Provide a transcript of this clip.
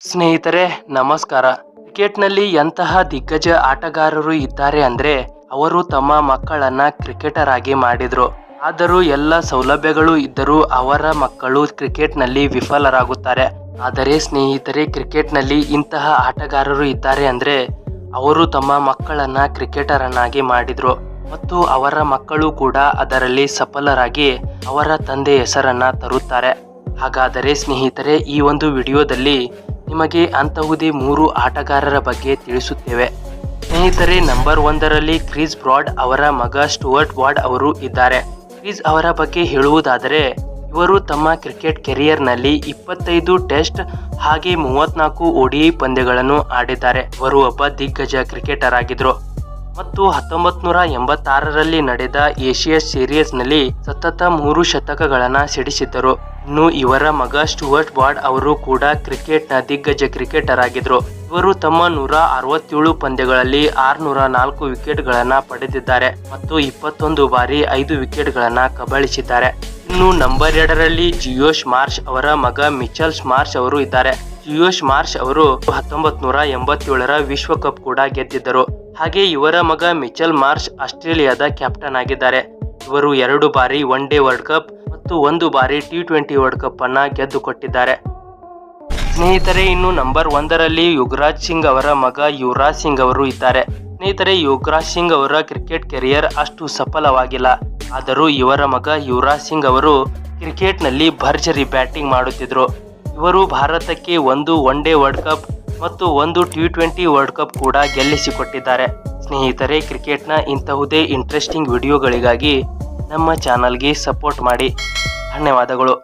ಸ್ನೇಹಿತರೆ ನಮಸ್ಕಾರ. ಕ್ರಿಕೆಟ್ನಲ್ಲಿ ಎಂತಹ ದಿಗ್ಗಜ ಆಟಗಾರರು ಇದ್ದಾರೆ ಅಂದ್ರೆ ಅವರು ತಮ್ಮ ಮಕ್ಕಳನ್ನ ಕ್ರಿಕೆಟರ್ ಆಗಿ ಮಾಡಿದ್ರು. ಆದರೂ ಎಲ್ಲ ಸೌಲಭ್ಯಗಳು ಇದ್ದರೂ ಅವರ ಮಕ್ಕಳು ಕ್ರಿಕೆಟ್ನಲ್ಲಿ ವಿಫಲರಾಗುತ್ತಾರೆ. ಆದರೆ ಸ್ನೇಹಿತರೆ, ಕ್ರಿಕೆಟ್ನಲ್ಲಿ ಇಂತಹ ಆಟಗಾರರು ಇದ್ದಾರೆ ಅಂದ್ರೆ ಅವರು ತಮ್ಮ ಮಕ್ಕಳನ್ನ ಕ್ರಿಕೆಟರ್ ಅನ್ನಾಗಿ ಮಾಡಿದ್ರು ಮತ್ತು ಅವರ ಮಕ್ಕಳು ಕೂಡ ಅದರಲ್ಲಿ ಸಫಲರಾಗಿ ಅವರ ತಂದೆ ಹೆಸರನ್ನ ತರುತ್ತಾರೆ. ಹಾಗಾದರೆ ಸ್ನೇಹಿತರೆ, ಈ ಒಂದು ವಿಡಿಯೋದಲ್ಲಿ ನಿಮಗೆ ಅಂತಹುದೇ 3 ಆಟಗಾರರ ಬಗ್ಗೆ ತಿಳಿಸುತ್ತೇವೆ. ಸ್ನೇಹಿತರೆ, ನಂಬರ್ 1ರಲ್ಲಿ ಕ್ರಿಸ್ ಬ್ರಾಡ್ ಅವರ ಮಗ ಸ್ಟುವರ್ಟ್ ಬ್ರಾಡ್ ಅವರು ಇದ್ದಾರೆ. ಕ್ರಿಸ್ ಅವರ ಬಗ್ಗೆ ಹೇಳುವುದಾದರೆ ಇವರು ತಮ್ಮ ಕ್ರಿಕೆಟ್ ಕೆರಿಯರ್ನಲ್ಲಿ 25 ಟೆಸ್ಟ್ ಹಾಗೆ 34 ODI ಪಂದ್ಯಗಳನ್ನು ಆಡಿದ್ದಾರೆ. ಇವರು ಒಬ್ಬ ದಿಗ್ಗಜ ಕ್ರಿಕೆಟರ್ ಆಗಿದ್ರು ಮತ್ತು 1986ರಲ್ಲಿ ನಡೆದ ಏಷ್ಯಾ ಸೀರೀಸ್ನಲ್ಲಿ ಸತತ 3 ಶತಕಗಳನ್ನ ಸಿಡಿಸಿದ್ದರು. ಇನ್ನು ಇವರ ಮಗ ಸ್ಟುವರ್ಟ್ ಬ್ರಾಡ್ ಅವರು ಕೂಡ ಕ್ರಿಕೆಟ್ನ ದಿಗ್ಗಜ ಕ್ರಿಕೆಟರ್ ಆಗಿದ್ರು. ಇವರು ತಮ್ಮ 167 ಪಂದ್ಯಗಳಲ್ಲಿ 604 ವಿಕೆಟ್ಗಳನ್ನ ಪಡೆದಿದ್ದಾರೆ ಮತ್ತು 21 ಬಾರಿ 5 ವಿಕೆಟ್ಗಳನ್ನ ಕಬಳಿಸಿದ್ದಾರೆ. ಇನ್ನು ನಂಬರ್ 2ರಲ್ಲಿ ಜಿಯೋಶ್ ಮಾರ್ಷ್ ಅವರ ಮಗ ಮಿಚೆಲ್ ಮಾರ್ಷ್ ಅವರು ಇದ್ದಾರೆ. ಜಿಯೋಶ್ ಮಾರ್ಷ್ ಅವರು 1987ರ ವಿಶ್ವಕಪ್ ಕೂಡ ಗೆದ್ದಿದ್ದರು. ಹಾಗೆ ಇವರ ಮಗ ಮಿಚೆಲ್ ಮಾರ್ಷ್ ಆಸ್ಟ್ರೇಲಿಯಾದ ಕ್ಯಾಪ್ಟನ್ ಆಗಿದ್ದಾರೆ. ಇವರು 2 ಬಾರಿ ಒನ್ ಡೇ ವರ್ಲ್ಡ್ ಕಪ್ ಮತ್ತು 1 ಬಾರಿ T20 ವರ್ಲ್ಡ್ ಕಪ್ ಅನ್ನ ಗೆದ್ದುಕೊಟ್ಟಿದ್ದಾರೆ. ಸ್ನೇಹಿತರೆ, ಇನ್ನು ನಂಬರ್ 1ರಲ್ಲಿ ಯುವರಾಜ್ ಸಿಂಗ್ ಅವರ ಮಗ ಯುವರಾಜ್ ಸಿಂಗ್ ಅವರು ಇದ್ದಾರೆ. ಸ್ನೇಹಿತರೆ, ಯುವರಾಜ್ ಸಿಂಗ್ ಅವರ ಕ್ರಿಕೆಟ್ ಕೆರಿಯರ್ ಅಷ್ಟು ಸಫಲವಾಗಿಲ್ಲ. ಆದರೂ ಇವರ ಮಗ ಯುವರಾಜ್ ಸಿಂಗ್ ಅವರು ಕ್ರಿಕೆಟ್ನಲ್ಲಿ ಭರ್ಜರಿ ಬ್ಯಾಟಿಂಗ್ ಮಾಡುತ್ತಿದ್ರು. ಇವರು ಭಾರತಕ್ಕೆ 1 ಒನ್ ಡೇ ವರ್ಲ್ಡ್ ಕಪ್ ಮತ್ತು 1 T20 ವರ್ಲ್ಡ್ ಕಪ್ ಕೂಡ ಗೆಲ್ಲಿಸಿಕೊಟ್ಟಿದ್ದಾರೆ. ಸ್ನೇಹಿತರೆ, ಕ್ರಿಕೆಟ್ನ ಇಂತಹುದೇ ಇಂಟ್ರೆಸ್ಟಿಂಗ್ ವಿಡಿಯೋಗಳಿಗಾಗಿ ನಮ್ಮ ಚಾನಲ್ಗೆ ಸಪೋರ್ಟ್ ಮಾಡಿ. ಧನ್ಯವಾದಗಳು.